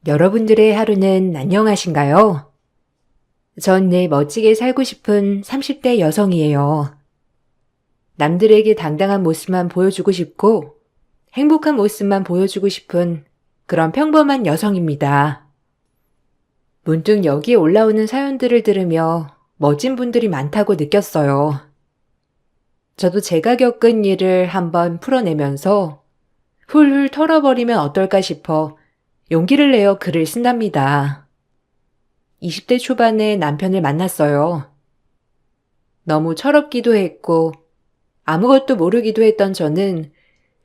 여러분들의 하루는 안녕하신가요? 전 내 멋지게 살고 싶은 30대 여성이에요. 남들에게 당당한 모습만 보여주고 싶고 행복한 모습만 보여주고 싶은 그런 평범한 여성입니다. 문득 여기에 올라오는 사연들을 들으며 멋진 분들이 많다고 느꼈어요. 저도 제가 겪은 일을 한번 풀어내면서 훌훌 털어버리면 어떨까 싶어 용기를 내어 글을 쓴답니다. 20대 초반에 남편을 만났어요. 너무 철없기도 했고 아무것도 모르기도 했던 저는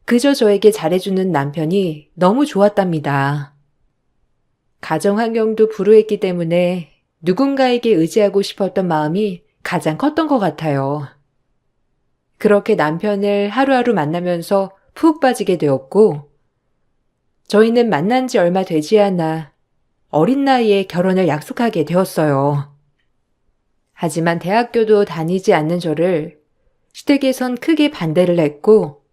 그저 저에게 잘해주는 남편이 너무 좋았답니다. 가정 환경도 불우했기 때문에 누군가에게 의지하고 싶었던 마음이 가장 컸던 것 같아요. 그렇게 남편을 하루하루 만나면서 푹 빠지게 되었고, 저희는 만난 지 얼마 되지 않아 어린 나이에 결혼을 약속하게 되었어요. 하지만 대학교도 다니지 않는 저를 시댁에선 크게 반대를 했고,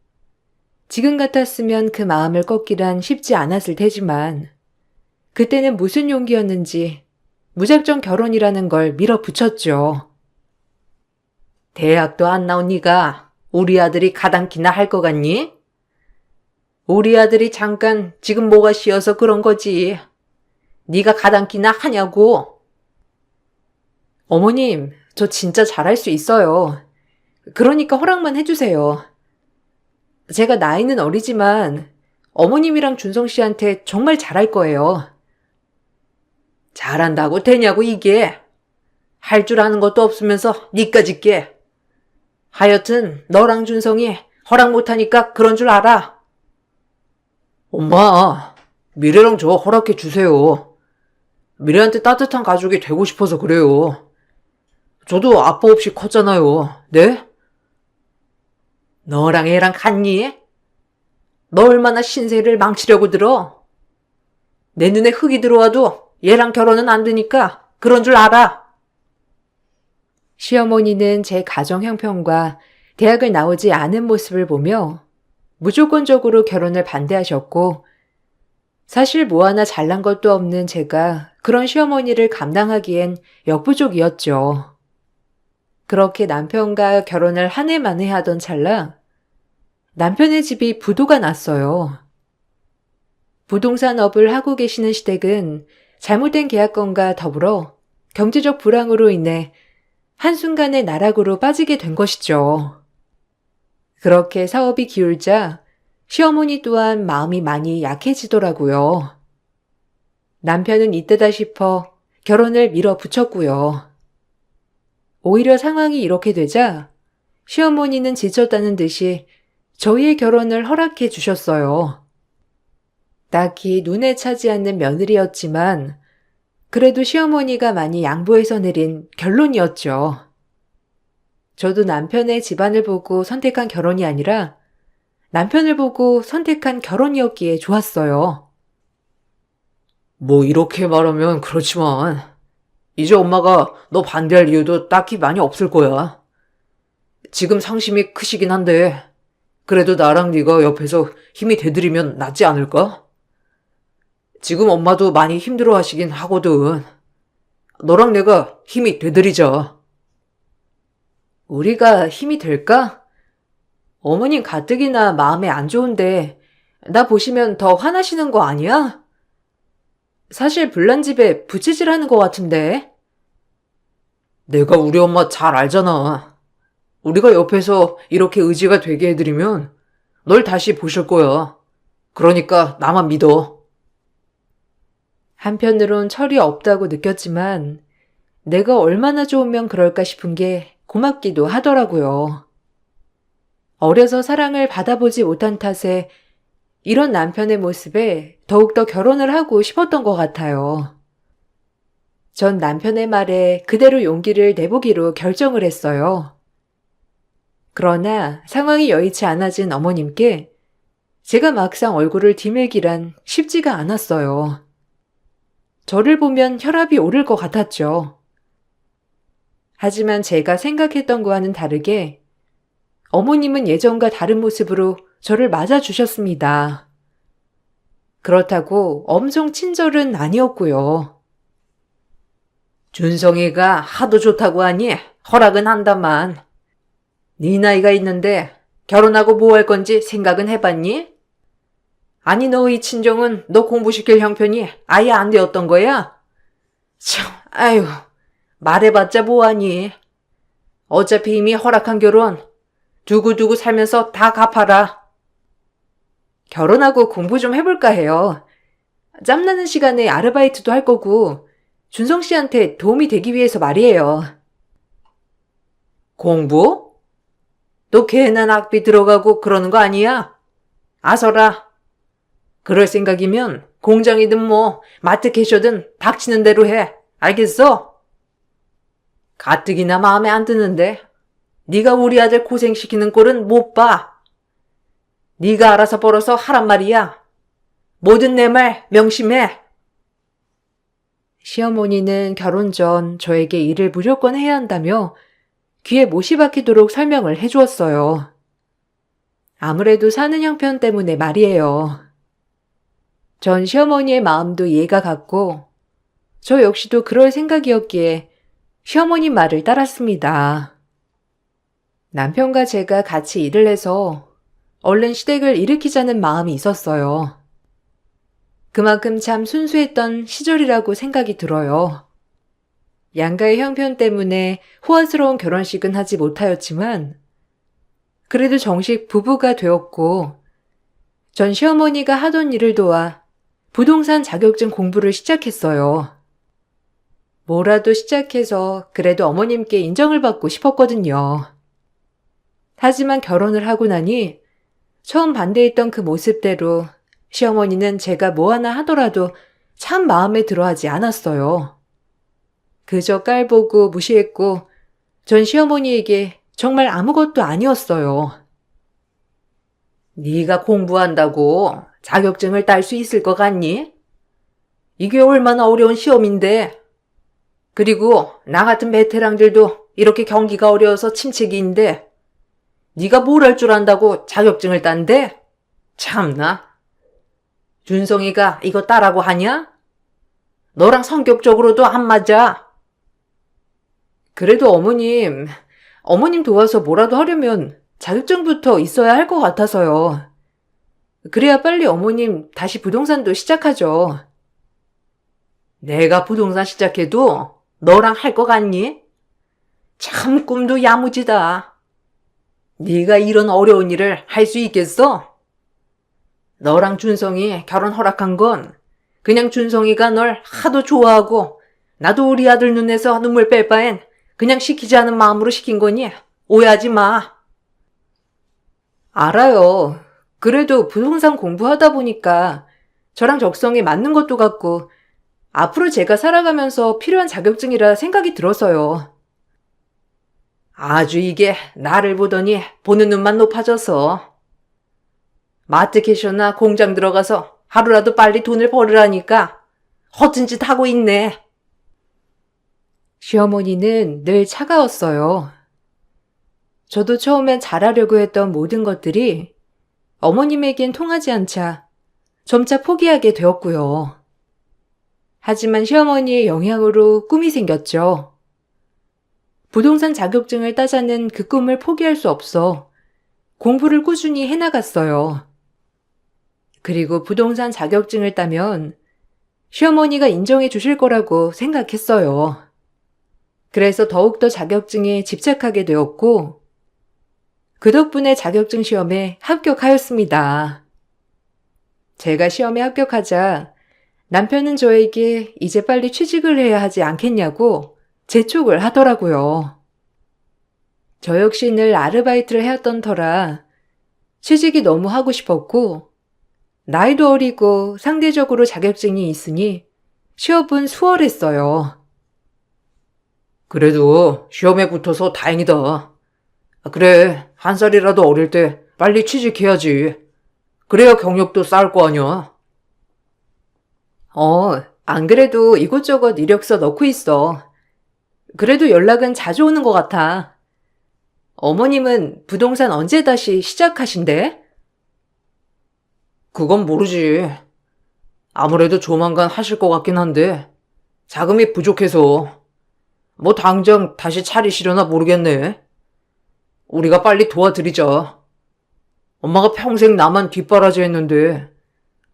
지금 같았으면 그 마음을 꺾기란 쉽지 않았을 테지만, 그때는 무슨 용기였는지 무작정 결혼이라는 걸 밀어붙였죠. 대학도 안 나온 네가 우리 아들이 가당키나 할 것 같니? 우리 아들이 잠깐 지금 뭐가 쉬어서 그런 거지. 네가 가당키나 하냐고. 어머님, 저 진짜 잘할 수 있어요. 그러니까 허락만 해주세요. 제가 나이는 어리지만 어머님이랑 준성 씨한테 정말 잘할 거예요. 잘한다고 되냐고 이게. 할 줄 아는 것도 없으면서 니까짓 게. 하여튼 너랑 준성이 허락 못하니까 그런 줄 알아. 엄마, 미래랑 저 허락해 주세요. 미래한테 따뜻한 가족이 되고 싶어서 그래요. 저도 아빠 없이 컸잖아요. 네? 너랑 애랑 같니? 너 얼마나 신세를 망치려고 들어? 내 눈에 흙이 들어와도 얘랑 결혼은 안 되니까 그런 줄 알아. 시어머니는 제 가정 형편과 대학을 나오지 않은 모습을 보며 무조건적으로 결혼을 반대하셨고, 사실 뭐 하나 잘난 것도 없는 제가 그런 시어머니를 감당하기엔 역부족이었죠. 그렇게 남편과 결혼을 한 해 만에 하던 찰나 남편의 집이 부도가 났어요. 부동산업을 하고 계시는 시댁은 잘못된 계약건과 더불어 경제적 불황으로 인해 한순간에 나락으로 빠지게 된 것이죠. 그렇게 사업이 기울자 시어머니 또한 마음이 많이 약해지더라고요. 남편은 이때다 싶어 결혼을 밀어붙였고요. 오히려 상황이 이렇게 되자 시어머니는 지쳤다는 듯이 저희의 결혼을 허락해 주셨어요. 딱히 눈에 차지 않는 며느리였지만 그래도 시어머니가 많이 양보해서 내린 결론이었죠. 저도 남편의 집안을 보고 선택한 결혼이 아니라 남편을 보고 선택한 결혼이었기에 좋았어요. 뭐 이렇게 말하면 그렇지만 이제 엄마가 너 반대할 이유도 딱히 많이 없을 거야. 지금 상심이 크시긴 한데 그래도 나랑 네가 옆에서 힘이 되드리면 낫지 않을까? 지금 엄마도 많이 힘들어 하시긴 하거든. 너랑 내가 힘이 되드리자. 우리가 힘이 될까? 어머님 가뜩이나 마음에 안 좋은데 나 보시면 더 화나시는 거 아니야? 사실 불난집에 부채질하는 거 같은데. 내가 우리 엄마 잘 알잖아. 우리가 옆에서 이렇게 의지가 되게 해드리면 널 다시 보실 거야. 그러니까 나만 믿어. 한편으론 철이 없다고 느꼈지만 내가 얼마나 좋으면 그럴까 싶은 게 고맙기도 하더라고요. 어려서 사랑을 받아보지 못한 탓에 이런 남편의 모습에 더욱더 결혼을 하고 싶었던 것 같아요. 전 남편의 말에 그대로 용기를 내보기로 결정을 했어요. 그러나 상황이 여의치 않아진 어머님께 제가 막상 얼굴을 디밀기란 쉽지가 않았어요. 저를 보면 혈압이 오를 것 같았죠. 하지만 제가 생각했던 거와는 다르게 어머님은 예전과 다른 모습으로 저를 맞아주셨습니다. 그렇다고 엄청 친절은 아니었고요. 준성이가 하도 좋다고 하니 허락은 한다만. 네 나이가 있는데 결혼하고 뭐 할 건지 생각은 해봤니? 아니 너의 친정은 너 공부시킬 형편이 아예 안 되었던 거야? 참, 아유, 말해봤자 뭐하니. 어차피 이미 허락한 결혼 두고두고 살면서 다 갚아라. 결혼하고 공부 좀 해볼까 해요. 짬나는 시간에 아르바이트도 할 거고 준성 씨한테 도움이 되기 위해서 말이에요. 공부? 너 괜한 학비 들어가고 그러는 거 아니야? 아서라. 그럴 생각이면 공장이든 뭐 마트 캐셔든 닥치는 대로 해. 알겠어? 가뜩이나 마음에 안 드는데 네가 우리 아들 고생시키는 꼴은 못 봐. 네가 알아서 벌어서 하란 말이야. 뭐든 내 말 명심해. 시어머니는 결혼 전 저에게 일을 무조건 해야 한다며 귀에 못이 박히도록 설명을 해주었어요. 아무래도 사는 형편 때문에 말이에요. 전 시어머니의 마음도 이해가 갔고 저 역시도 그럴 생각이었기에 시어머니 말을 따랐습니다. 남편과 제가 같이 일을 해서 얼른 시댁을 일으키자는 마음이 있었어요. 그만큼 참 순수했던 시절이라고 생각이 들어요. 양가의 형편 때문에 호화스러운 결혼식은 하지 못하였지만 그래도 정식 부부가 되었고 전 시어머니가 하던 일을 도와 부동산 자격증 공부를 시작했어요. 뭐라도 시작해서 그래도 어머님께 인정을 받고 싶었거든요. 하지만 결혼을 하고 나니 처음 반대했던 그 모습대로 시어머니는 제가 뭐 하나 하더라도 참 마음에 들어하지 않았어요. 그저 깔보고 무시했고 전 시어머니에게 정말 아무것도 아니었어요. 네가 공부한다고 자격증을 딸 수 있을 것 같니? 이게 얼마나 어려운 시험인데. 그리고 나 같은 베테랑들도 이렇게 경기가 어려워서 침체기인데 네가 뭘 할 줄 안다고 자격증을 딴대? 참나. 준성이가 이거 따라고 하냐? 너랑 성격적으로도 안 맞아. 그래도 어머님 도와서 뭐라도 하려면 자격증부터 있어야 할 것 같아서요. 그래야 빨리 어머님 다시 부동산도 시작하죠. 내가 부동산 시작해도 너랑 할 것 같니? 참 꿈도 야무지다. 네가 이런 어려운 일을 할 수 있겠어? 너랑 준성이 결혼 허락한 건 그냥 준성이가 널 하도 좋아하고 나도 우리 아들 눈에서 눈물 뺄 바엔 그냥 시키지 않은 마음으로 시킨 거니 오해하지 마. 알아요. 그래도 부동산 공부하다 보니까 저랑 적성에 맞는 것도 같고 앞으로 제가 살아가면서 필요한 자격증이라 생각이 들어서요. 아주 이게 나를 보더니 보는 눈만 높아져서. 마트 캐셔나 공장 들어가서 하루라도 빨리 돈을 벌으라니까 허튼 짓 하고 있네. 시어머니는 늘 차가웠어요. 저도 처음엔 잘하려고 했던 모든 것들이 어머님에겐 통하지 않자 점차 포기하게 되었고요. 하지만 시어머니의 영향으로 꿈이 생겼죠. 부동산 자격증을 따자는 그 꿈을 포기할 수 없어 공부를 꾸준히 해나갔어요. 그리고 부동산 자격증을 따면 시어머니가 인정해 주실 거라고 생각했어요. 그래서 더욱더 자격증에 집착하게 되었고 그 덕분에 자격증 시험에 합격하였습니다. 제가 시험에 합격하자 남편은 저에게 이제 빨리 취직을 해야 하지 않겠냐고 재촉을 하더라고요. 저 역시 늘 아르바이트를 해왔던 터라 취직이 너무 하고 싶었고 나이도 어리고 상대적으로 자격증이 있으니 취업은 수월했어요. 그래도 시험에 붙어서 다행이다. 그래, 한 살이라도 어릴 때 빨리 취직해야지. 그래야 경력도 쌓을 거 아니야. 안 그래도 이곳저곳 이력서 넣고 있어. 그래도 연락은 자주 오는 것 같아. 어머님은 부동산 언제 다시 시작하신대? 그건 모르지. 아무래도 조만간 하실 것 같긴 한데 자금이 부족해서 뭐 당장 다시 차리시려나 모르겠네. 우리가 빨리 도와드리자. 엄마가 평생 나만 뒷바라지 했는데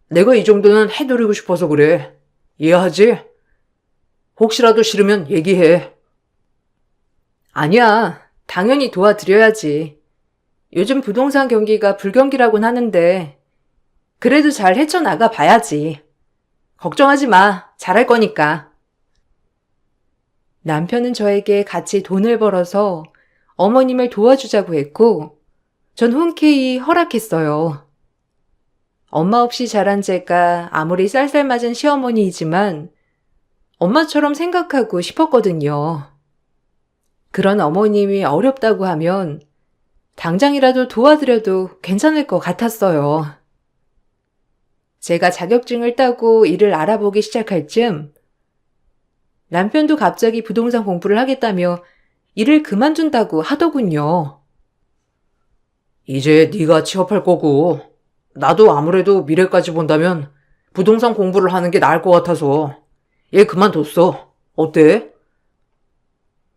내가 이 정도는 해드리고 싶어서 그래. 이해하지? 혹시라도 싫으면 얘기해. 아니야. 당연히 도와드려야지. 요즘 부동산 경기가 불경기라곤 하는데 그래도 잘 헤쳐나가 봐야지. 걱정하지 마. 잘할 거니까. 남편은 저에게 같이 돈을 벌어서 어머님을 도와주자고 했고 전 흔쾌히 허락했어요. 엄마 없이 자란 제가 아무리 쌀쌀맞은 시어머니이지만 엄마처럼 생각하고 싶었거든요. 그런 어머님이 어렵다고 하면 당장이라도 도와드려도 괜찮을 것 같았어요. 제가 자격증을 따고 일을 알아보기 시작할 즈음 남편도 갑자기 부동산 공부를 하겠다며 일을 그만둔다고 하더군요. 이제 네가 취업할 거고 나도 아무래도 미래까지 본다면 부동산 공부를 하는 게 나을 것 같아서 얘 그만뒀어. 어때?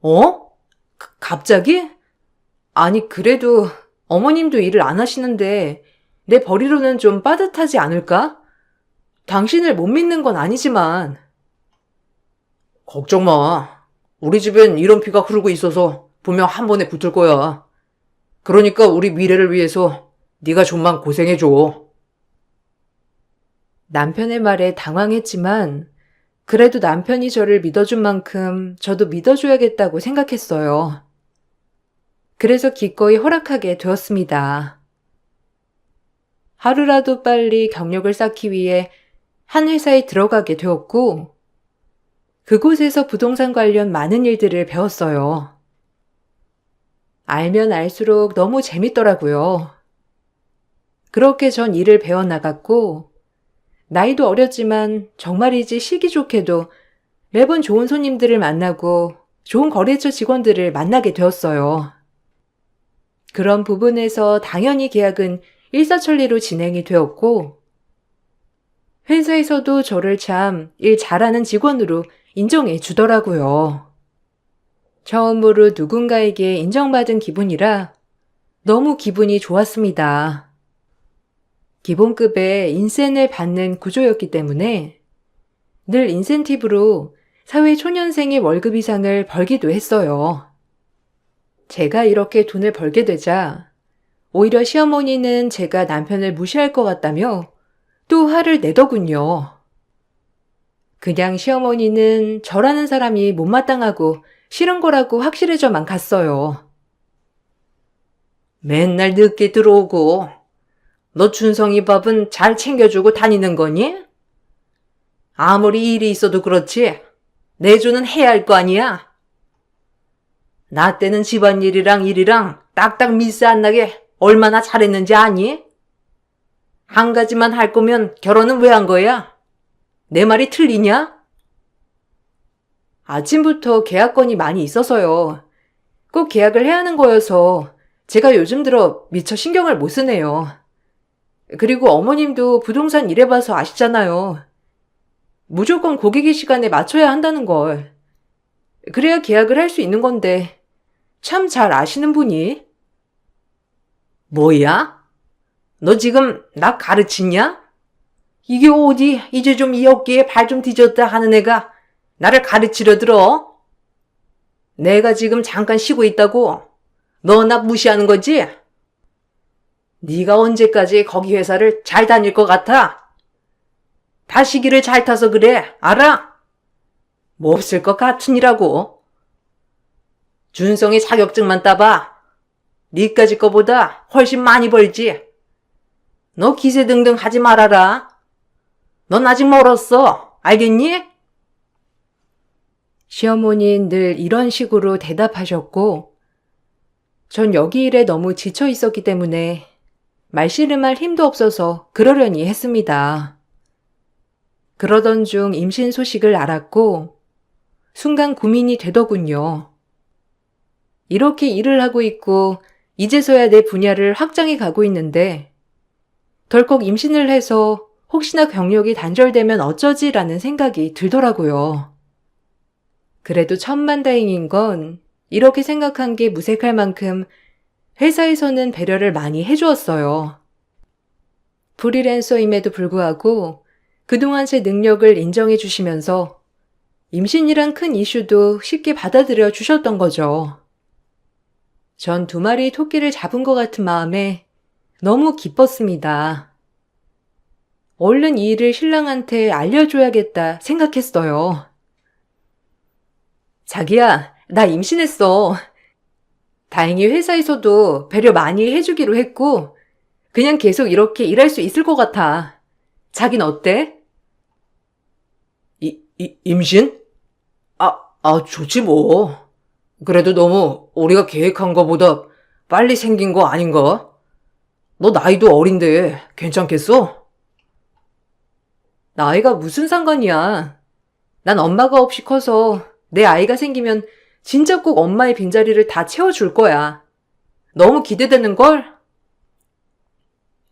어? 갑자기? 아니 그래도 어머님도 일을 안 하시는데 내 벌이로는 좀 빠듯하지 않을까? 당신을 못 믿는 건 아니지만. 걱정 마. 우리 집엔 이런 피가 흐르고 있어서 분명 한 번에 붙을 거야. 그러니까 우리 미래를 위해서 네가 좀만 고생해줘. 남편의 말에 당황했지만 그래도 남편이 저를 믿어준 만큼 저도 믿어줘야겠다고 생각했어요. 그래서 기꺼이 허락하게 되었습니다. 하루라도 빨리 경력을 쌓기 위해 한 회사에 들어가게 되었고 그곳에서 부동산 관련 많은 일들을 배웠어요. 알면 알수록 너무 재밌더라고요. 그렇게 전 일을 배워나갔고 나이도 어렸지만 정말이지 시기 좋게도 매번 좋은 손님들을 만나고 좋은 거래처 직원들을 만나게 되었어요. 그런 부분에서 당연히 계약은 일사천리로 진행이 되었고 회사에서도 저를 참 일 잘하는 직원으로 인정해 주더라고요. 처음으로 누군가에게 인정받은 기분이라 너무 기분이 좋았습니다. 기본급에 인센을 받는 구조였기 때문에 늘 인센티브로 사회초년생의 월급 이상을 벌기도 했어요. 제가 이렇게 돈을 벌게 되자 오히려 시어머니는 제가 남편을 무시할 것 같다며 또 화를 내더군요. 그냥 시어머니는 저라는 사람이 못마땅하고 싫은 거라고 확실해져만 갔어요. 맨날 늦게 들어오고 너 준성이 밥은 잘 챙겨주고 다니는 거니? 아무리 일이 있어도 그렇지 내조는 해야 할 거 아니야? 나 때는 집안일이랑 일이랑 딱딱 미스 안 나게 얼마나 잘했는지 아니? 한 가지만 할 거면 결혼은 왜 한 거야? 내 말이 틀리냐? 아침부터 계약건이 많이 있어서요. 꼭 계약을 해야 하는 거여서 제가 요즘 들어 미처 신경을 못 쓰네요. 그리고 어머님도 부동산 일해봐서 아시잖아요. 무조건 고객의 시간에 맞춰야 한다는 걸. 그래야 계약을 할 수 있는 건데 참 잘 아시는 분이. 뭐야? 너 지금 나 가르치냐? 이게 어디 이제 좀 이 어깨에 발 좀 뒤졌다 하는 애가 나를 가르치려 들어? 내가 지금 잠깐 쉬고 있다고? 너 나 무시하는 거지? 네가 언제까지 거기 회사를 잘 다닐 것 같아? 다 시기를 잘 타서 그래, 알아? 뭐 없을 것 같으니라고. 준성이 자격증만 따봐. 니까지 거보다 훨씬 많이 벌지. 너 기세등등 하지 말아라. 넌 아직 멀었어. 알겠니? 시어머니는 늘 이런 식으로 대답하셨고 전 여기 일에 너무 지쳐 있었기 때문에 말씨름할 힘도 없어서 그러려니 했습니다. 그러던 중 임신 소식을 알았고 순간 고민이 되더군요. 이렇게 일을 하고 있고 이제서야 내 분야를 확장해 가고 있는데 덜컥 임신을 해서 혹시나 경력이 단절되면 어쩌지라는 생각이 들더라고요. 그래도 천만다행인 건 이렇게 생각한 게 무색할 만큼 회사에서는 배려를 많이 해주었어요. 프리랜서임에도 불구하고 그동안 제 능력을 인정해 주시면서 임신이란 큰 이슈도 쉽게 받아들여 주셨던 거죠. 전 2마리 토끼를 잡은 것 같은 마음에 너무 기뻤습니다. 얼른 이 일을 신랑한테 알려줘야겠다 생각했어요. 자기야, 나 임신했어. 다행히 회사에서도 배려 많이 해주기로 했고, 그냥 계속 이렇게 일할 수 있을 것 같아. 자긴 어때? 임신? 좋지 뭐. 그래도 너무 우리가 계획한 거보다 빨리 생긴 거 아닌가? 너 나이도 어린데 괜찮겠어? 나이가 무슨 상관이야. 난 엄마가 없이 커서 내 아이가 생기면 진짜 꼭 엄마의 빈자리를 다 채워줄 거야. 너무 기대되는걸?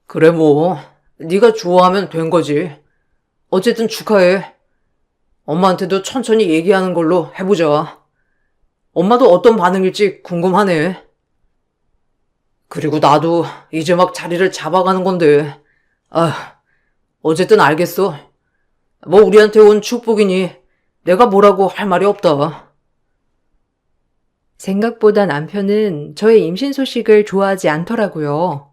그래 뭐. 네가 좋아하면 된 거지. 어쨌든 축하해. 엄마한테도 천천히 얘기하는 걸로 해보자. 엄마도 어떤 반응일지 궁금하네. 그리고 나도 이제 막 자리를 잡아가는 건데. 어쨌든 알겠어. 뭐 우리한테 온 축복이니 내가 뭐라고 할 말이 없다. 생각보다 남편은 저의 임신 소식을 좋아하지 않더라고요.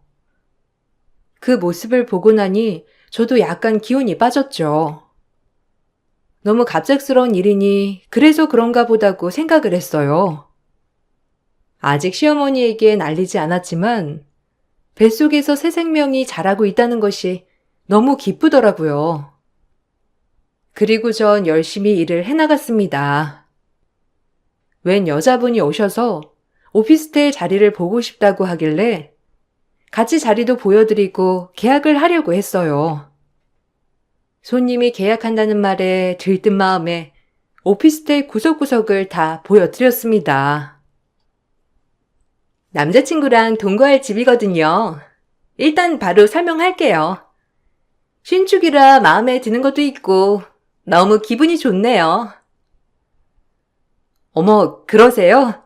그 모습을 보고 나니 저도 약간 기운이 빠졌죠. 너무 갑작스러운 일이니 그래서 그런가 보다고 생각을 했어요. 아직 시어머니에겐 알리지 않았지만 뱃속에서 새 생명이 자라고 있다는 것이 너무 기쁘더라고요. 그리고 전 열심히 일을 해나갔습니다. 웬 여자분이 오셔서 오피스텔 자리를 보고 싶다고 하길래 같이 자리도 보여드리고 계약을 하려고 했어요. 손님이 계약한다는 말에 들뜬 마음에 오피스텔 구석구석을 다 보여드렸습니다. 남자친구랑 동거할 집이거든요. 일단 바로 설명할게요. 신축이라 마음에 드는 것도 있고 너무 기분이 좋네요. 어머, 그러세요?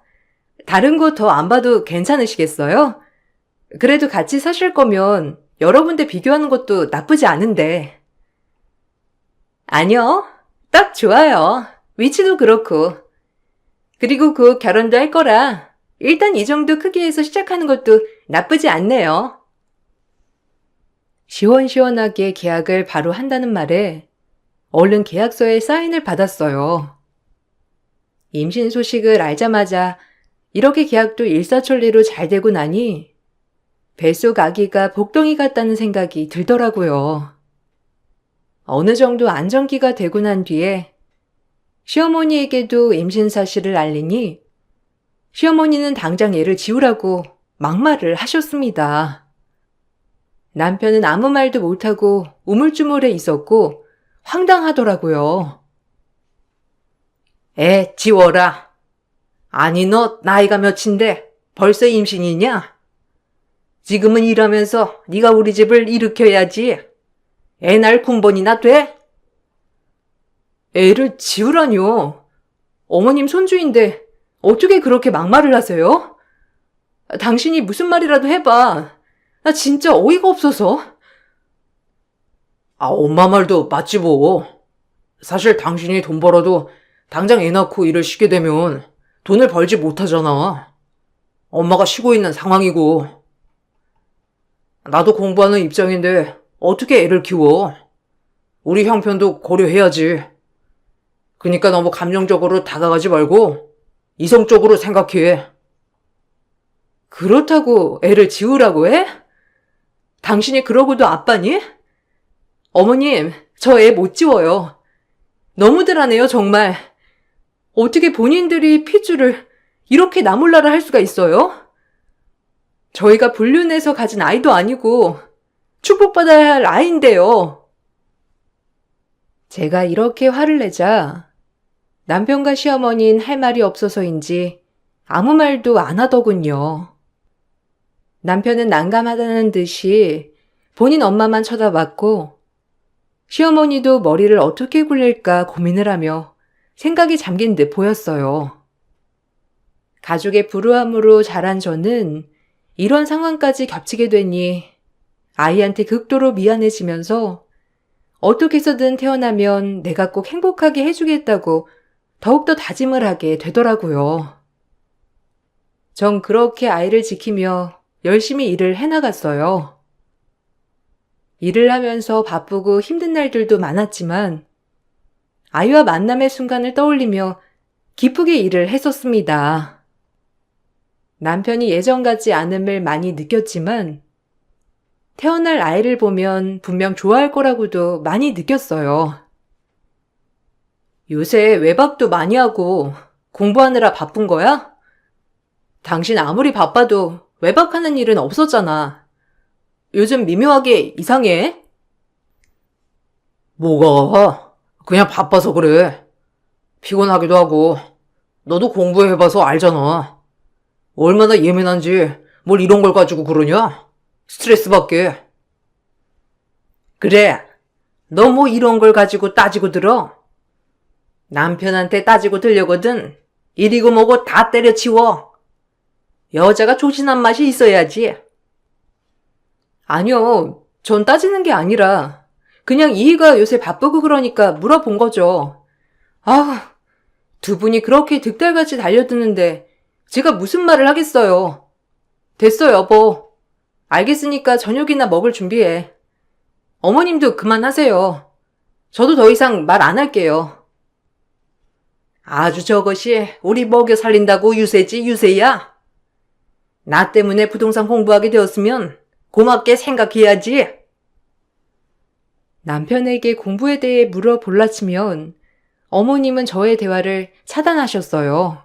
다른 곳 더 안 봐도 괜찮으시겠어요? 그래도 같이 사실 거면 여러 군데 비교하는 것도 나쁘지 않은데. 아니요. 딱 좋아요. 위치도 그렇고. 그리고 곧 결혼도 할 거라 일단 이 정도 크기에서 시작하는 것도 나쁘지 않네요. 시원시원하게 계약을 바로 한다는 말에 얼른 계약서에 사인을 받았어요. 임신 소식을 알자마자 이렇게 계약도 일사천리로 잘 되고 나니 뱃속 아기가 복덩이 같다는 생각이 들더라고요. 어느 정도 안정기가 되고 난 뒤에 시어머니에게도 임신 사실을 알리니 시어머니는 당장 애를 지우라고 막말을 하셨습니다. 남편은 아무 말도 못하고 우물쭈물해 있었고 황당하더라고요. 애 지워라. 아니 너 나이가 몇인데 벌써 임신이냐? 지금은 일하면서 네가 우리 집을 일으켜야지. 애 날 군번이나 돼? 애를 지우라뇨. 어머님 손주인데 어떻게 그렇게 막말을 하세요? 당신이 무슨 말이라도 해봐. 나 진짜 어이가 없어서. 엄마 말도 맞지 뭐. 사실 당신이 돈 벌어도 당장 애 낳고 일을 쉬게 되면 돈을 벌지 못하잖아. 엄마가 쉬고 있는 상황이고. 나도 공부하는 입장인데 어떻게 애를 키워? 우리 형편도 고려해야지. 그러니까 너무 감정적으로 다가가지 말고 이성적으로 생각해. 그렇다고 애를 지우라고 해? 당신이 그러고도 아빠니? 어머님, 저 애 못 지워요. 너무들 하네요, 정말. 어떻게 본인들이 핏줄을 이렇게 나몰라라 할 수가 있어요? 저희가 불륜해서 가진 아이도 아니고 축복받아야 할 아이인데요. 제가 이렇게 화를 내자 남편과 시어머니는 할 말이 없어서인지 아무 말도 안 하더군요. 남편은 난감하다는 듯이 본인 엄마만 쳐다봤고 시어머니도 머리를 어떻게 굴릴까 고민을 하며 생각이 잠긴 듯 보였어요. 가족의 불우함으로 자란 저는 이런 상황까지 겹치게 되니 아이한테 극도로 미안해지면서 어떻게 해서든 태어나면 내가 꼭 행복하게 해주겠다고 더욱더 다짐을 하게 되더라고요. 전 그렇게 아이를 지키며 열심히 일을 해나갔어요. 일을 하면서 바쁘고 힘든 날들도 많았지만 아이와 만남의 순간을 떠올리며 기쁘게 일을 했었습니다. 남편이 예전 같지 않음을 많이 느꼈지만 태어날 아이를 보면 분명 좋아할 거라고도 많이 느꼈어요. 요새 외박도 많이 하고 공부하느라 바쁜 거야? 당신 아무리 바빠도 외박하는 일은 없었잖아. 요즘 미묘하게 이상해? 뭐가? 그냥 바빠서 그래. 피곤하기도 하고. 너도 공부해봐서 알잖아. 얼마나 예민한지 뭘 이런 걸 가지고 그러냐? 스트레스 받게. 그래, 너 뭐 이런 걸 가지고 따지고 들어? 남편한테 따지고 들려거든 이리고 뭐고 다 때려치워. 여자가 조신한 맛이 있어야지. 아니요, 전 따지는 게 아니라 그냥 이희가 요새 바쁘고 그러니까 물어본 거죠. 아, 두 분이 그렇게 득달같이 달려드는데 제가 무슨 말을 하겠어요. 됐어, 여보. 알겠으니까 저녁이나 먹을 준비해. 어머님도 그만하세요. 저도 더 이상 말 안 할게요. 아주 저것이 우리 먹여 살린다고 유세지 유세야. 나 때문에 부동산 공부하게 되었으면 고맙게 생각해야지. 남편에게 공부에 대해 물어볼라치면 어머님은 저의 대화를 차단하셨어요.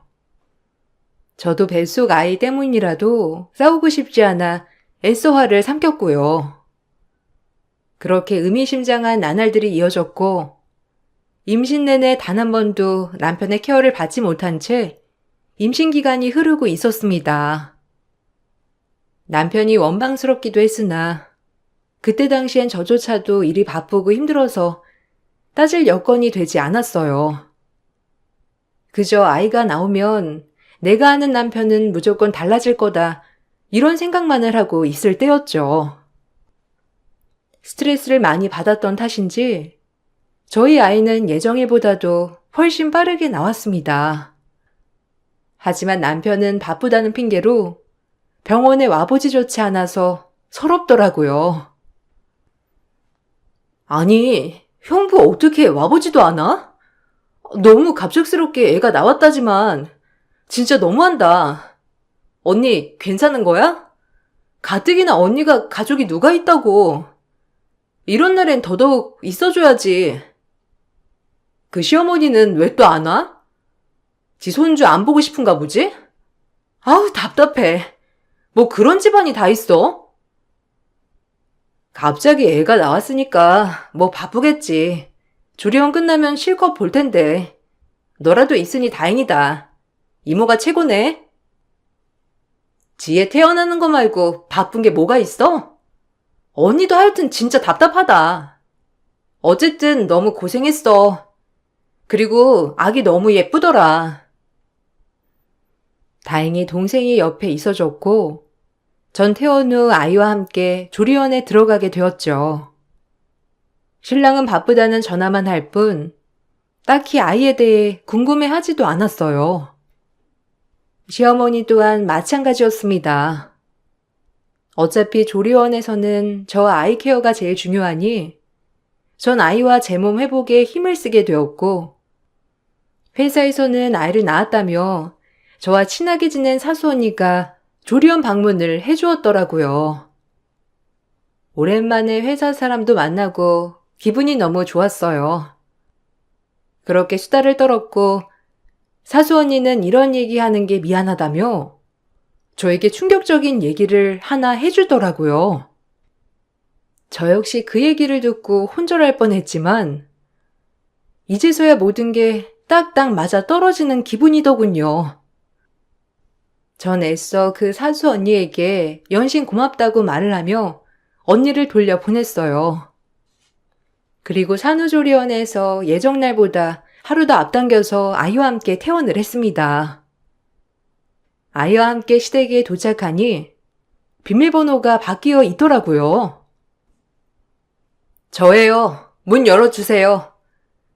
저도 뱃속 아이 때문이라도 싸우고 싶지 않아 애써 화를 삼켰고요. 그렇게 의미심장한 나날들이 이어졌고 임신 내내 단 한 번도 남편의 케어를 받지 못한 채 임신 기간이 흐르고 있었습니다. 남편이 원망스럽기도 했으나 그때 당시엔 저조차도 일이 바쁘고 힘들어서 따질 여건이 되지 않았어요. 그저 아이가 나오면 내가 아는 남편은 무조건 달라질 거다 이런 생각만을 하고 있을 때였죠. 스트레스를 많이 받았던 탓인지 저희 아이는 예정일보다도 훨씬 빠르게 나왔습니다. 하지만 남편은 바쁘다는 핑계로 병원에 와보지조차 않아서 서럽더라고요. 아니, 형부 어떻게 와보지도 않아? 너무 갑작스럽게 애가 나왔다지만 진짜 너무한다. 언니 괜찮은 거야? 가뜩이나 언니가 가족이 누가 있다고. 이런 날엔 더더욱 있어줘야지. 그 시어머니는 왜 또 안 와? 지 손주 안 보고 싶은가 보지? 아우 답답해. 뭐 그런 집안이 다 있어? 갑자기 애가 나왔으니까 뭐 바쁘겠지. 조리원 끝나면 실컷 볼 텐데. 너라도 있으니 다행이다. 이모가 최고네. 지혜 태어나는 거 말고 바쁜 게 뭐가 있어? 언니도 하여튼 진짜 답답하다. 어쨌든 너무 고생했어. 그리고 아기 너무 예쁘더라. 다행히 동생이 옆에 있어줬고 전 퇴원 후 아이와 함께 조리원에 들어가게 되었죠. 신랑은 바쁘다는 전화만 할 뿐 딱히 아이에 대해 궁금해하지도 않았어요. 시어머니 또한 마찬가지였습니다. 어차피 조리원에서는 저 아이 케어가 제일 중요하니 전 아이와 제 몸 회복에 힘을 쓰게 되었고 회사에서는 아이를 낳았다며 저와 친하게 지낸 사수 언니가 조리원 방문을 해주었더라고요. 오랜만에 회사 사람도 만나고 기분이 너무 좋았어요. 그렇게 수다를 떨었고 사수 언니는 이런 얘기하는 게 미안하다며 저에게 충격적인 얘기를 하나 해주더라고요. 저 역시 그 얘기를 듣고 혼절할 뻔했지만 이제서야 모든 게 딱딱 맞아 떨어지는 기분이더군요. 전 애써 그 사수 언니에게 연신 고맙다고 말을 하며 언니를 돌려보냈어요. 그리고 산후조리원에서 예정날보다 하루 더 앞당겨서 아이와 함께 퇴원을 했습니다. 아이와 함께 시댁에 도착하니 비밀번호가 바뀌어 있더라고요. 저예요. 문 열어주세요.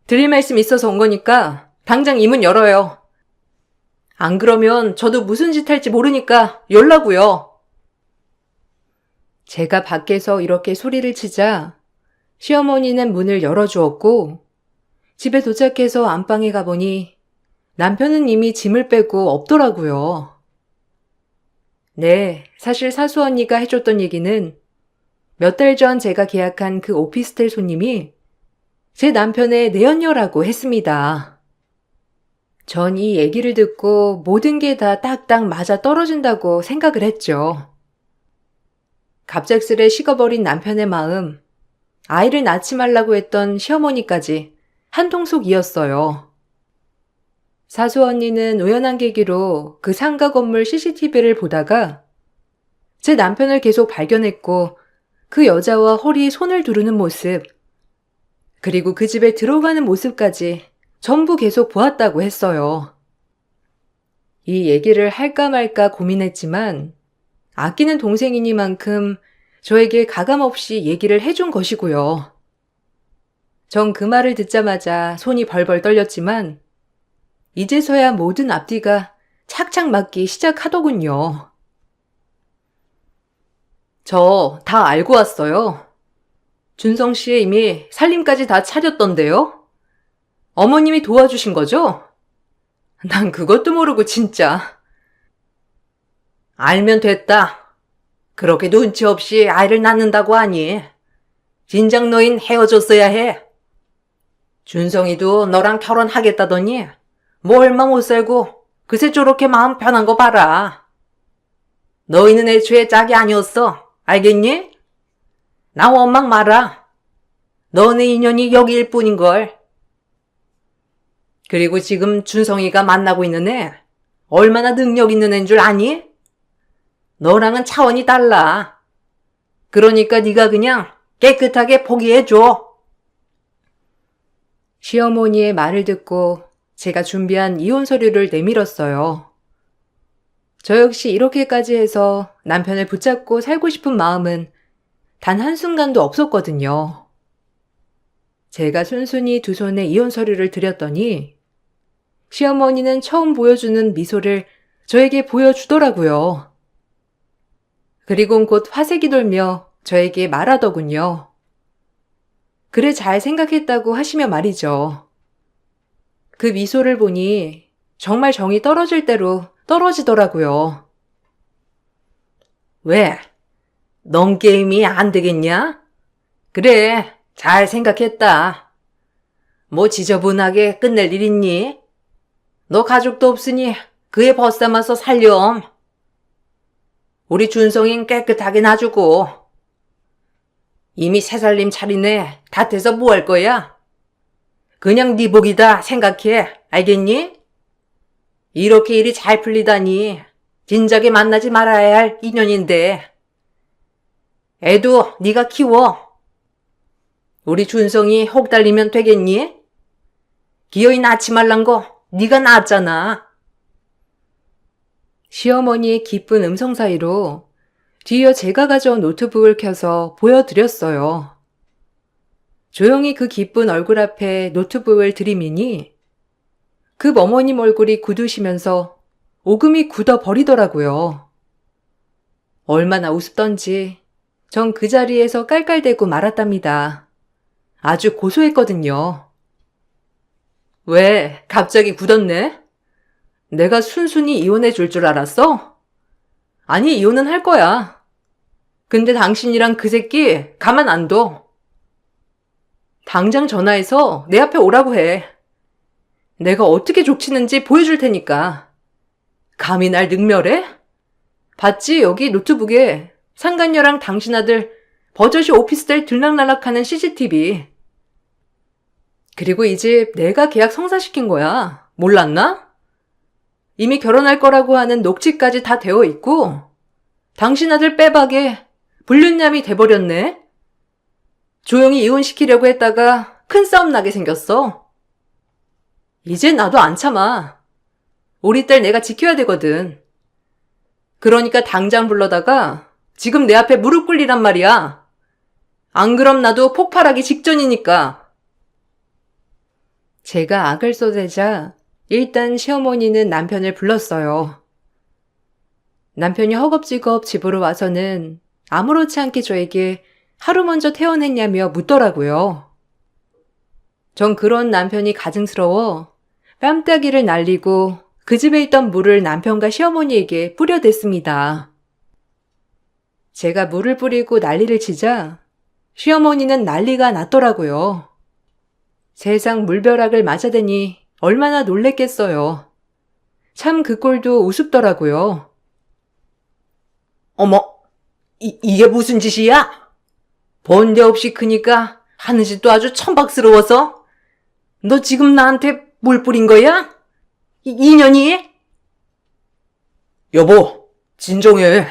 드릴 말씀 있어서 온 거니까 당장 이 문 열어요. 안 그러면 저도 무슨 짓 할지 모르니까 열라고요. 제가 밖에서 이렇게 소리를 치자 시어머니는 문을 열어주었고 집에 도착해서 안방에 가보니 남편은 이미 짐을 빼고 없더라고요. 네, 사실 사수 언니가 해줬던 얘기는 몇 달 전 제가 계약한 그 오피스텔 손님이 제 남편의 내연녀라고 했습니다. 전 이 얘기를 듣고 모든 게 다 딱딱 맞아 떨어진다고 생각을 했죠. 갑작스레 식어버린 남편의 마음, 아이를 낳지 말라고 했던 시어머니까지 한통속이었어요. 사수 언니는 우연한 계기로 그 상가 건물 CCTV를 보다가 제 남편을 계속 발견했고 그 여자와 허리에 손을 두르는 모습, 그리고 그 집에 들어가는 모습까지 전부 계속 보았다고 했어요. 이 얘기를 할까 말까 고민했지만 아끼는 동생이니만큼 저에게 가감없이 얘기를 해준 것이고요. 전 그 말을 듣자마자 손이 벌벌 떨렸지만 이제서야 모든 앞뒤가 착착 맞기 시작하더군요. 저 다 알고 왔어요. 준성 씨 이미 살림까지 다 차렸던데요? 어머님이 도와주신 거죠? 난 그것도 모르고 진짜. 알면 됐다. 그렇게 눈치 없이 아이를 낳는다고 하니 진작 너흰 헤어졌어야 해. 준성이도 너랑 결혼하겠다더니 뭐 얼마 못 살고 그새 저렇게 마음 편한 거 봐라. 너희는 애초에 짝이 아니었어. 알겠니? 나 원망 마라. 너네 인연이 여기일 뿐인걸. 그리고 지금 준성이가 만나고 있는 애 얼마나 능력 있는 애인 줄 아니? 너랑은 차원이 달라. 그러니까 네가 그냥 깨끗하게 포기해줘. 시어머니의 말을 듣고 제가 준비한 이혼 서류를 내밀었어요. 저 역시 이렇게까지 해서 남편을 붙잡고 살고 싶은 마음은 단 한순간도 없었거든요. 제가 순순히 두 손에 이혼 서류를 드렸더니 시어머니는 처음 보여주는 미소를 저에게 보여주더라고요. 그리곤 곧 화색이 돌며 저에게 말하더군요. 그래 잘 생각했다고 하시며 말이죠. 그 미소를 보니 정말 정이 떨어질 대로 떨어지더라고요. 왜? 넌 게임이 안 되겠냐? 그래, 잘 생각했다. 뭐 지저분하게 끝낼 일 있니? 너 가족도 없으니 그애 벗삼아서 살렴. 우리 준성인 깨끗하게 놔주고. 이미 새 살림 차리네. 닷해서 뭐 할 거야? 그냥 네 복이다 생각해. 알겠니? 이렇게 일이 잘 풀리다니 진작에 만나지 말아야 할 인연인데. 애도 네가 키워. 우리 준성이 혹 달리면 되겠니? 기어이 낳지 말란 거 네가 낳았잖아. 시어머니의 기쁜 음성 사이로 뒤이어 제가 가져온 노트북을 켜서 보여드렸어요. 조용히 그 기쁜 얼굴 앞에 노트북을 들이미니 그 어머님 얼굴이 굳으시면서 오금이 굳어버리더라고요. 얼마나 우습던지 전 그 자리에서 깔깔대고 말았답니다. 아주 고소했거든요. 왜 갑자기 굳었네? 내가 순순히 이혼해 줄 줄 알았어? 아니 이혼은 할 거야. 근데 당신이랑 그 새끼 가만 안 둬. 당장 전화해서 내 앞에 오라고 해. 내가 어떻게 족치는지 보여줄 테니까. 감히 날 능멸해? 봤지 여기 노트북에 상간녀랑 당신 아들 버젓이 오피스텔 들락날락하는 CCTV. 그리고 이 집 내가 계약 성사시킨 거야. 몰랐나? 이미 결혼할 거라고 하는 녹취까지 다 되어 있고 당신 아들 빼박에 불륜남이 돼버렸네. 조용히 이혼시키려고 했다가 큰 싸움 나게 생겼어. 이제 나도 안 참아. 우리 딸 내가 지켜야 되거든. 그러니까 당장 불러다가 지금 내 앞에 무릎 꿇리란 말이야. 안 그럼 나도 폭발하기 직전이니까. 제가 악을 쏟아내자 일단 시어머니는 남편을 불렀어요. 남편이 허겁지겁 집으로 와서는 아무렇지 않게 저에게 하루 먼저 퇴원했냐며 묻더라고요. 전 그런 남편이 가증스러워 뺨따기를 날리고 그 집에 있던 물을 남편과 시어머니에게 뿌려댔습니다. 제가 물을 뿌리고 난리를 치자 시어머니는 난리가 났더라고요. 세상 물벼락을 맞아대니 얼마나 놀랬겠어요. 참 그 꼴도 우습더라고요. 어머, 이게 무슨 짓이야? 본데 없이 크니까 하는 짓도 아주 천박스러워서. 너 지금 나한테 물 뿌린 거야? 이년이? 여보, 진정해.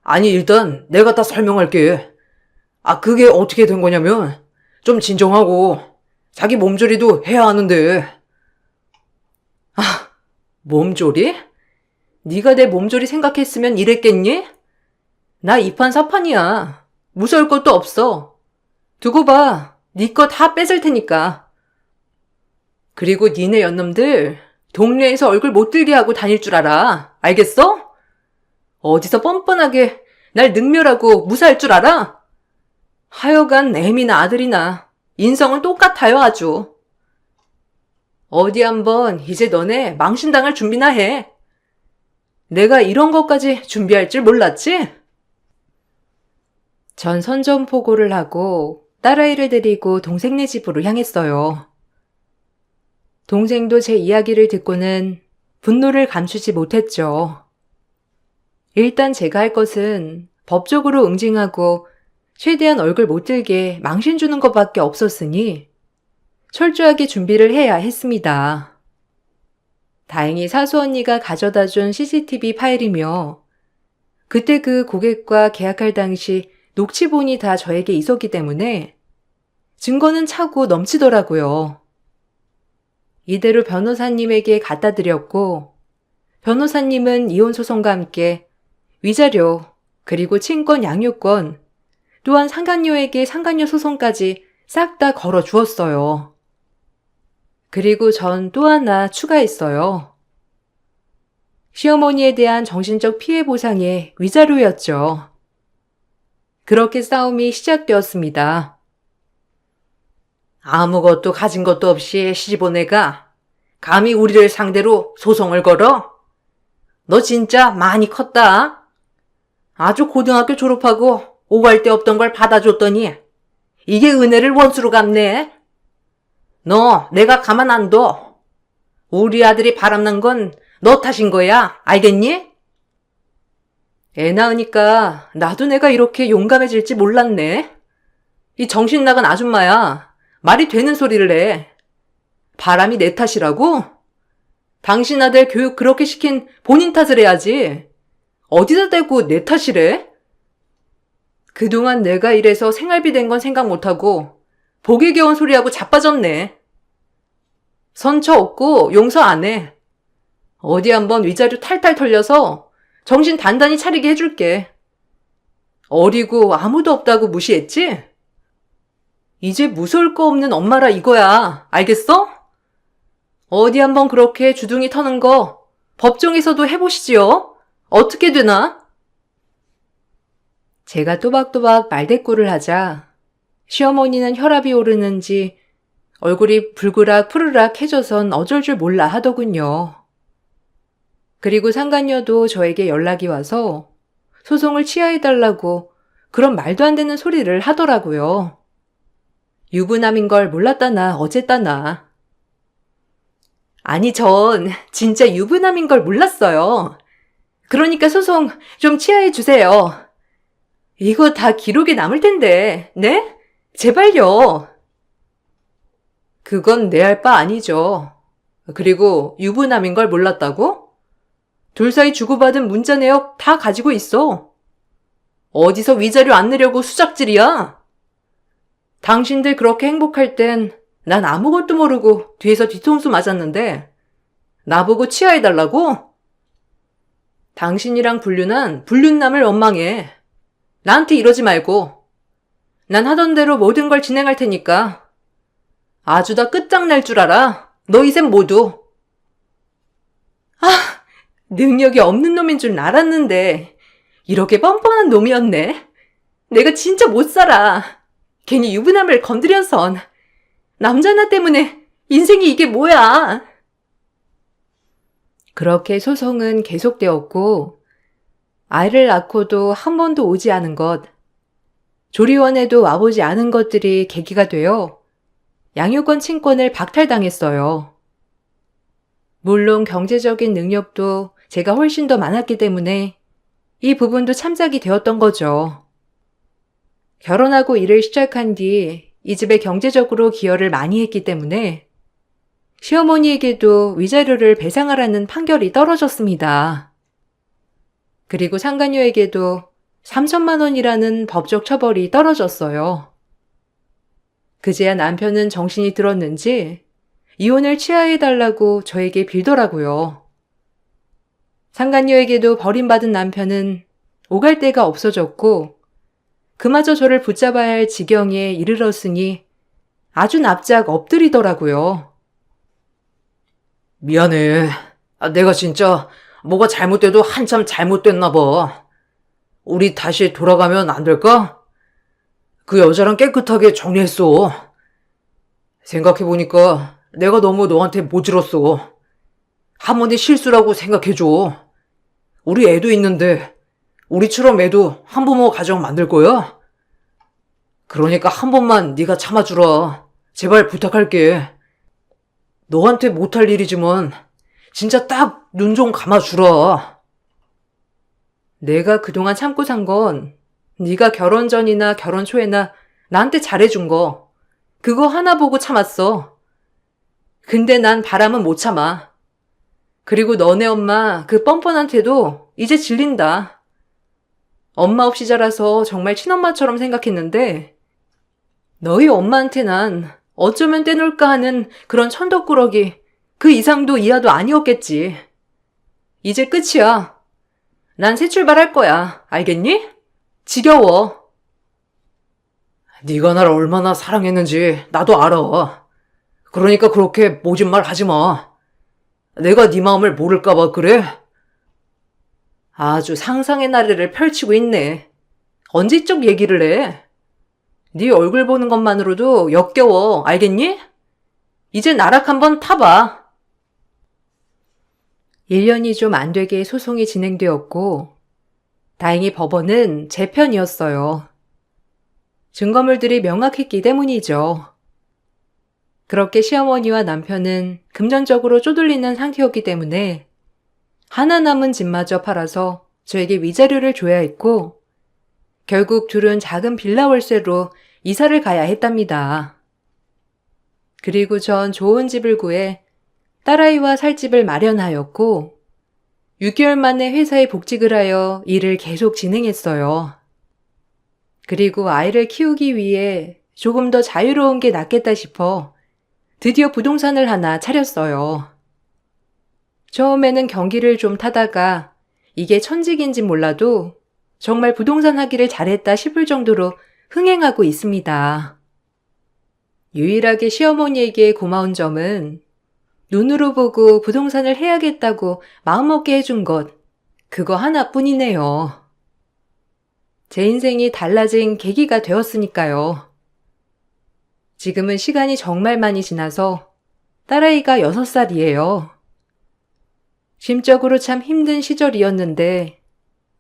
아니, 일단 내가 다 설명할게. 그게 어떻게 된 거냐면 좀 진정하고 자기 몸조리도 해야 하는데. 몸조리? 네가 내 몸조리 생각했으면 이랬겠니? 나 이판사판이야. 무서울 것도 없어. 두고 봐. 네 거 다 뺏을 테니까. 그리고 니네 연놈들 동네에서 얼굴 못 들게 하고 다닐 줄 알아. 알겠어? 어디서 뻔뻔하게 날 능멸하고 무사할 줄 알아? 하여간 애미나 아들이나 인성은 똑같아요 아주. 어디 한번 이제 너네 망신당할 준비나 해. 내가 이런 것까지 준비할 줄 몰랐지? 전 선전포고를 하고 딸아이를 데리고 동생네 집으로 향했어요. 동생도 제 이야기를 듣고는 분노를 감추지 못했죠. 일단 제가 할 것은 법적으로 응징하고 최대한 얼굴 못 들게 망신 주는 것밖에 없었으니 철저하게 준비를 해야 했습니다. 다행히 사수 언니가 가져다 준 CCTV 파일이며 그때 그 고객과 계약할 당시 녹취본이 다 저에게 있었기 때문에 증거는 차고 넘치더라고요. 이대로 변호사님에게 갖다 드렸고 변호사님은 이혼소송과 함께 위자료 그리고 친권 양육권 또한 상간녀에게 상간녀 소송까지 싹 다 걸어 주었어요. 그리고 전 또 하나 추가했어요. 시어머니에 대한 정신적 피해 보상의 위자료였죠. 그렇게 싸움이 시작되었습니다. 아무것도 가진 것도 없이 시집온 애가 감히 우리를 상대로 소송을 걸어? 너 진짜 많이 컸다. 아주 고등학교 졸업하고 오갈 데 없던 걸 받아줬더니 이게 은혜를 원수로 갚네. 너 내가 가만 안 둬. 우리 아들이 바람난 건 너 탓인 거야. 알겠니? 애 낳으니까 나도 내가 이렇게 용감해질지 몰랐네. 이 정신 나간 아줌마야. 말이 되는 소리를 해. 바람이 내 탓이라고? 당신 아들 교육 그렇게 시킨 본인 탓을 해야지. 어디다 대고 내 탓이래? 그동안 내가 이래서 생활비 된 건 생각 못하고 복에 겨운 소리하고 자빠졌네. 선처 없고 용서 안 해. 어디 한번 위자료 탈탈 털려서 정신 단단히 차리게 해줄게. 어리고 아무도 없다고 무시했지? 이제 무서울 거 없는 엄마라 이거야. 알겠어? 어디 한번 그렇게 주둥이 터는 거 법정에서도 해보시지요. 어떻게 되나? 제가 또박또박 말대꾸를 하자 시어머니는 혈압이 오르는지 얼굴이 불그락 푸르락 해져선 어쩔 줄 몰라 하더군요. 그리고 상간녀도 저에게 연락이 와서 소송을 취하해달라고 그런 말도 안 되는 소리를 하더라고요. 유부남인 걸 몰랐다나 어쨌다나. 아니 전 진짜 유부남인 걸 몰랐어요. 그러니까 소송 좀 취하해 주세요. 이거 다 기록에 남을 텐데, 네? 제발요. 그건 내 할 바 아니죠. 그리고 유부남인 걸 몰랐다고? 둘 사이 주고받은 문자 내역 다 가지고 있어. 어디서 위자료 안 내려고 수작질이야? 당신들 그렇게 행복할 땐 난 아무것도 모르고 뒤에서 뒤통수 맞았는데 나보고 치아해달라고? 당신이랑 불륜한 불륜남을 원망해. 나한테 이러지 말고. 난 하던 대로 모든 걸 진행할 테니까. 아주 다 끝장날 줄 알아. 너희 셋 모두. 아, 능력이 없는 놈인 줄 알았는데 이렇게 뻔뻔한 놈이었네. 내가 진짜 못 살아. 괜히 유부남을 건드려선. 남자 하나 때문에 인생이 이게 뭐야. 그렇게 소송은 계속되었고 아이를 낳고도 한 번도 오지 않은 것, 조리원에도 와보지 않은 것들이 계기가 되어 양육권 친권을 박탈당했어요. 물론 경제적인 능력도 제가 훨씬 더 많았기 때문에 이 부분도 참작이 되었던 거죠. 결혼하고 일을 시작한 뒤 이 집에 경제적으로 기여를 많이 했기 때문에 시어머니에게도 위자료를 배상하라는 판결이 떨어졌습니다. 그리고 상간녀에게도 3천만 원이라는 법적 처벌이 떨어졌어요. 그제야 남편은 정신이 들었는지 이혼을 취하해달라고 저에게 빌더라고요. 상간녀에게도 버림받은 남편은 오갈 데가 없어졌고 그마저 저를 붙잡아야 할 지경에 이르렀으니 아주 납작 엎드리더라고요. 미안해. 내가 진짜 뭐가 잘못돼도 한참 잘못됐나 봐. 우리 다시 돌아가면 안 될까? 그 여자랑 깨끗하게 정리했어. 생각해보니까 내가 너무 너한테 모질었어. 한 번의 실수라고 생각해줘. 우리 애도 있는데 우리처럼 애도 한부모 가정 만들 거야? 그러니까 한 번만 네가 참아주라. 제발 부탁할게. 너한테 못할 일이지만 진짜 딱 눈 좀 감아주라. 내가 그동안 참고 산 건 네가 결혼 전이나 결혼 초에나 나한테 잘해준 거 그거 하나 보고 참았어. 근데 난 바람은 못 참아. 그리고 너네 엄마 그 뻔뻔한 태도 이제 질린다. 엄마 없이 자라서 정말 친엄마처럼 생각했는데 너희 엄마한테 난 어쩌면 떼놓을까 하는 그런 천덕꾸러기 그 이상도 이하도 아니었겠지. 이제 끝이야. 난 새 출발할 거야. 알겠니? 지겨워. 네가 날 얼마나 사랑했는지 나도 알아. 그러니까 그렇게 모진 말 하지 마. 내가 네 마음을 모를까 봐 그래? 아주 상상의 나래를 펼치고 있네. 언제적 얘기를 해? 네 얼굴 보는 것만으로도 역겨워. 알겠니? 이제 나락 한번 타봐. 1년이 좀 안 되게 소송이 진행되었고 다행히 법원은 제 편이었어요. 증거물들이 명확했기 때문이죠. 그렇게 시어머니와 남편은 금전적으로 쪼들리는 상태였기 때문에 하나 남은 집마저 팔아서 저에게 위자료를 줘야 했고 결국 둘은 작은 빌라 월세로 이사를 가야 했답니다. 그리고 전 좋은 집을 구해 딸아이와 살 집을 마련하였고 6개월 만에 회사에 복직을 하여 일을 계속 진행했어요. 그리고 아이를 키우기 위해 조금 더 자유로운 게 낫겠다 싶어 드디어 부동산을 하나 차렸어요. 처음에는 경기를 좀 타다가 이게 천직인지 몰라도 정말 부동산 하기를 잘했다 싶을 정도로 흥행하고 있습니다. 유일하게 시어머니에게 고마운 점은 눈으로 보고 부동산을 해야겠다고 마음먹게 해준 것, 그거 하나뿐이네요. 제 인생이 달라진 계기가 되었으니까요. 지금은 시간이 정말 많이 지나서 딸아이가 6살이에요. 심적으로 참 힘든 시절이었는데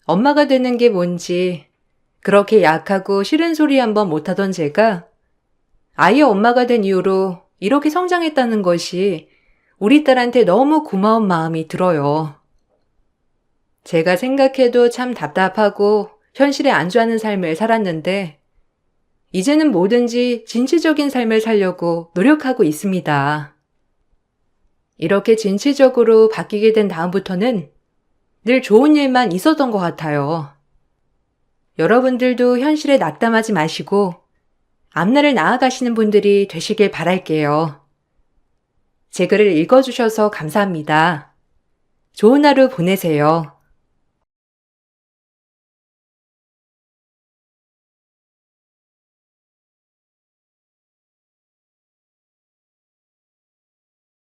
엄마가 되는 게 뭔지 그렇게 약하고 싫은 소리 한번 못하던 제가 아이의 엄마가 된 이후로 이렇게 성장했다는 것이 우리 딸한테 너무 고마운 마음이 들어요. 제가 생각해도 참 답답하고 현실에 안주하는 삶을 살았는데 이제는 뭐든지 진취적인 삶을 살려고 노력하고 있습니다. 이렇게 진취적으로 바뀌게 된 다음부터는 늘 좋은 일만 있었던 것 같아요. 여러분들도 현실에 낙담하지 마시고 앞날을 나아가시는 분들이 되시길 바랄게요. 제 글을 읽어주셔서 감사합니다. 좋은 하루 보내세요.